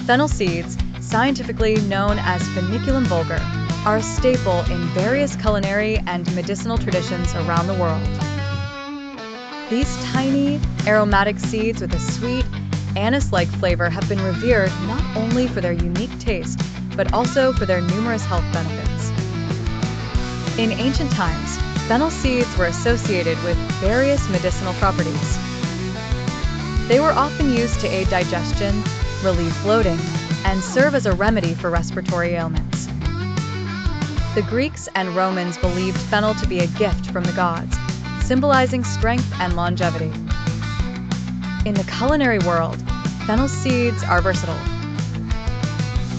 Fennel seeds, scientifically known as Feniculum vulgar, are a staple in various culinary and medicinal traditions around the world. These tiny, aromatic seeds with a sweet, anise-like flavor have been revered not only for their unique taste, but also for their numerous health benefits. In ancient times, fennel seeds were associated with various medicinal properties. They were often used to aid digestion, relieve bloating, and serve as a remedy for respiratory ailments. The Greeks and Romans believed fennel to be a gift from the gods, symbolizing strength and longevity. In the culinary world, fennel seeds are versatile.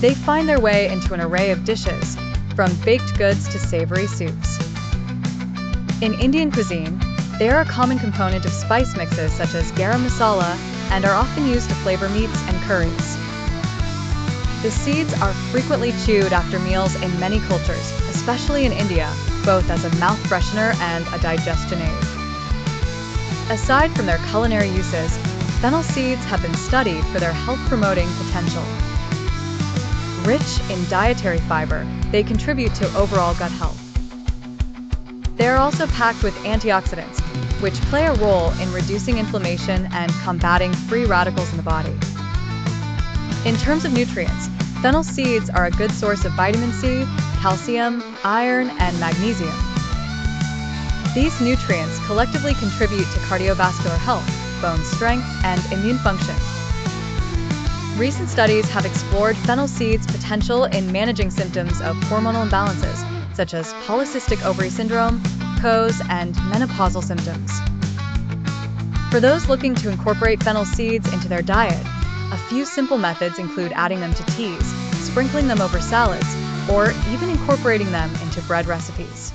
They find their way into an array of dishes, from baked goods to savory soups. In Indian cuisine, they are a common component of spice mixes such as garam masala and are often used to flavor meats and curries. The seeds are frequently chewed after meals in many cultures, especially in India, both as a mouth freshener and a digestion aid. Aside from their culinary uses, fennel seeds have been studied for their health-promoting potential. Rich in dietary fiber, they contribute to overall gut health. They are also packed with antioxidants, which play a role in reducing inflammation and combating free radicals in the body. In terms of nutrients, fennel seeds are a good source of vitamin C, calcium, iron, and magnesium. These nutrients collectively contribute to cardiovascular health, bone strength, and immune function. Recent studies have explored fennel seeds' potential in managing symptoms of hormonal imbalances, such as polycystic ovary syndrome, PCOS, and menopausal symptoms. For those looking to incorporate fennel seeds into their diet, a few simple methods include adding them to teas, sprinkling them over salads, or even incorporating them into bread recipes.